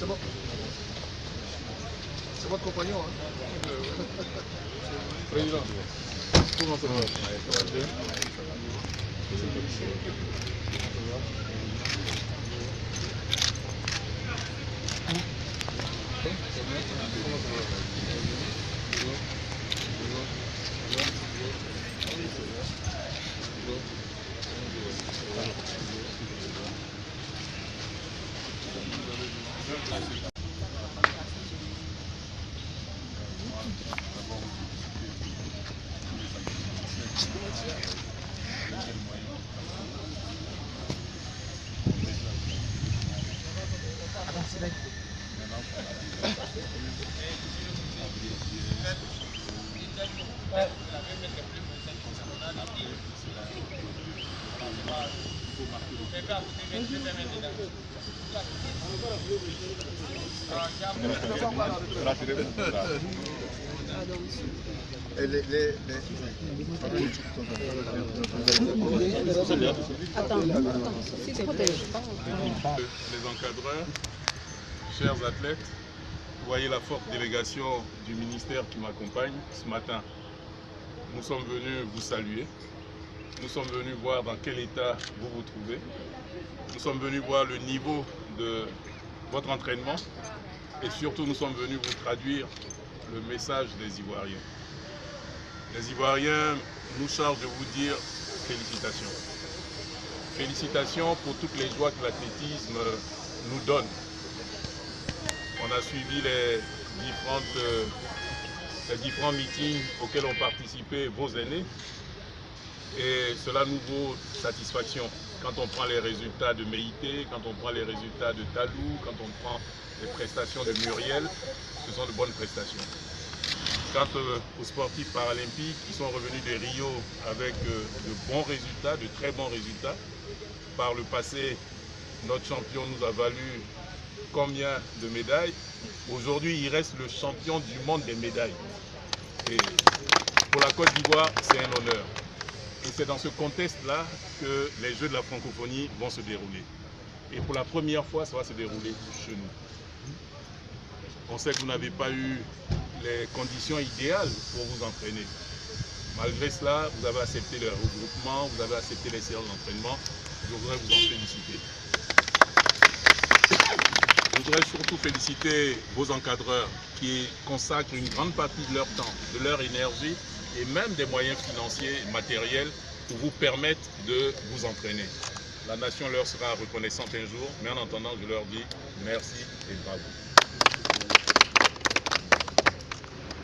C'est bon. C'est votre compagnon, hein? Président. Comment ça va? Ça va bien? Les encadreurs, chers athlètes, vous voyez la forte délégation du ministère qui m'accompagne ce matin. Nous sommes venus vous saluer. Nous sommes venus voir dans quel état vous vous trouvez. Nous sommes venus voir le niveau de votre entraînement et surtout nous sommes venus vous traduire le message des Ivoiriens. Les Ivoiriens nous chargent de vous dire félicitations. Félicitations pour toutes les joies que l'athlétisme nous donne. On a suivi les différents meetings auxquels ont participé vos aînés et cela nous vaut satisfaction. Quand on prend les résultats de Méité, quand on prend les résultats de Talou, quand on prend les prestations de Muriel, ce sont de bonnes prestations. Quant aux sportifs paralympiques qui sont revenus de Rio avec de bons résultats, de très bons résultats, par le passé, notre champion nous a valu combien de médailles? Aujourd'hui, il reste le champion du monde des médailles. Et pour la Côte d'Ivoire, c'est un honneur. Et c'est dans ce contexte-là que les Jeux de la francophonie vont se dérouler. Et pour la première fois, ça va se dérouler chez nous. On sait que vous n'avez pas eu les conditions idéales pour vous entraîner. Malgré cela, vous avez accepté le regroupement, vous avez accepté les séances d'entraînement. Je voudrais vous en féliciter. Je voudrais surtout féliciter vos encadreurs qui consacrent une grande partie de leur temps, de leur énergie et même des moyens financiers et matériels pour vous permettre de vous entraîner. La nation leur sera reconnaissante un jour, mais en attendant, je leur dis merci et bravo.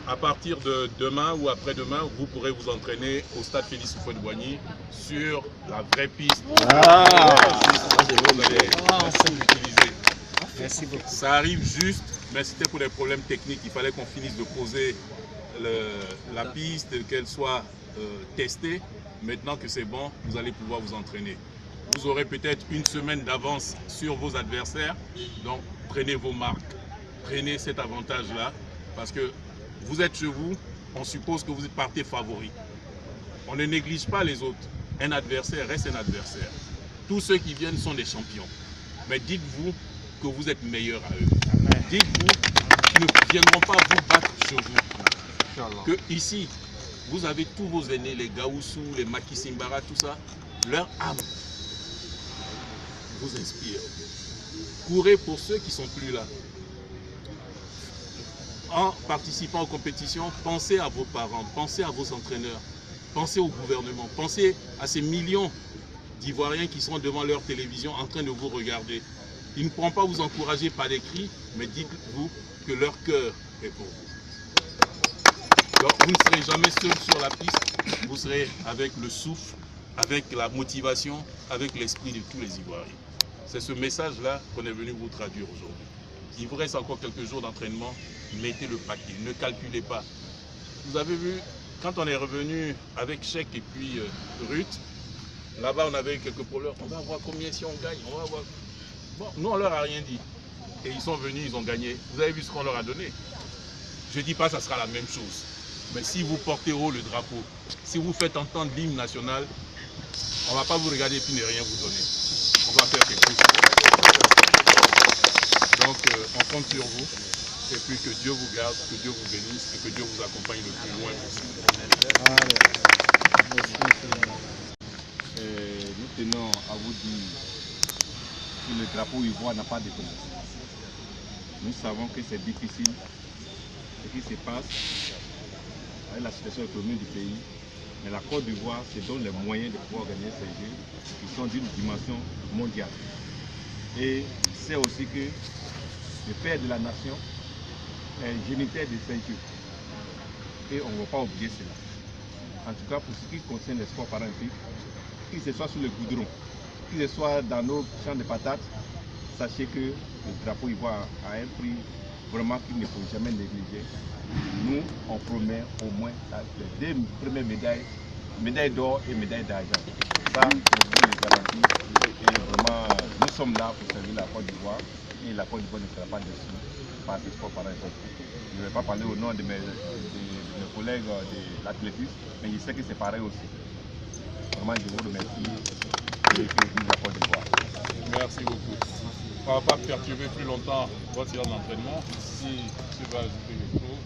À partir de demain ou après-demain, vous pourrez vous entraîner au stade Félix Houphouët-Boigny sur la vraie piste. Merci beaucoup. Ça arrive juste, mais c'était pour des problèmes techniques. Il fallait qu'on finisse de poser la piste, qu'elle soit testée. Maintenant que c'est bon, vous allez pouvoir vous entraîner. Vous aurez peut-être une semaine d'avance sur vos adversaires. Donc, prenez vos marques. Prenez cet avantage-là. Parce que vous êtes chez vous, on suppose que vous partez favori. On ne néglige pas les autres. Un adversaire reste un adversaire. Tous ceux qui viennent sont des champions. Mais dites-vous que vous êtes meilleurs à eux. Dites-vous qu'ils ne viendront pas vous battre chez vous. Que ici, vous avez tous vos aînés, les Gaoussou, les Maki Simbara, tout ça. Leur âme vous inspire. Courez pour ceux qui ne sont plus là. En participant aux compétitions, pensez à vos parents, pensez à vos entraîneurs, pensez au gouvernement, pensez à ces millions d'Ivoiriens qui seront devant leur télévision en train de vous regarder. Ils ne pourront pas vous encourager par des cris, mais dites-vous que leur cœur est pour vous. Donc vous ne serez jamais seul sur la piste, vous serez avec le souffle, avec la motivation, avec l'esprit de tous les Ivoiriens. C'est ce message-là qu'on est venu vous traduire aujourd'hui. Il vous reste encore quelques jours d'entraînement, mettez le paquet, ne calculez pas. Vous avez vu, quand on est revenu avec Cheikh et puis Ruth, là-bas on avait quelques problèmes, on va voir combien si on gagne, on va voir. Bon, nous on leur a rien dit. Et ils sont venus, ils ont gagné. Vous avez vu ce qu'on leur a donné. Je ne dis pas que ça sera la même chose. Mais si vous portez haut le drapeau, si vous faites entendre l'hymne national, on ne va pas vous regarder et puis ne rien vous donner. On va faire quelque chose. Donc on compte sur vous. Et puis que Dieu vous garde, que Dieu vous bénisse et que Dieu vous accompagne le plus loin possible. Nous tenons à vous dire que le drapeau ivoire n'a pas de police. Nous savons que c'est difficile ce qui se passe avec la situation économique du pays. Mais la Côte d'Ivoire se donne les moyens de pouvoir organiser ces Jeux qui sont d'une dimension mondiale. Et c'est aussi que le père de la nation est géniteur de ces Jeux. Et on ne va pas oublier cela. En tout cas, pour ce qui concerne les sports paralympiques, qu'il ce soit sur le goudron, qu'il ce soit dans nos champs de patates, sachez que le drapeau ivoire a un prix vraiment qu'il ne faut jamais négliger. Nous, on promet au moins les 2 premières médailles, médaille d'or et médaille d'argent. Ça, je vous le garantis. Et vraiment, nous sommes là pour servir la Côte d'Ivoire. Et la Côte d'Ivoire ne sera pas déçue par ce sport paralympique. Je ne vais pas parler au nom de mes collègues de l'athlétisme, mais je sais que c'est pareil aussi. Vraiment, je vous remercie et que vive la Côte d'Ivoire. Merci beaucoup. On ne va pas perturber plus longtemps votre séance d'entraînement. Si tu vas ajouter les choses.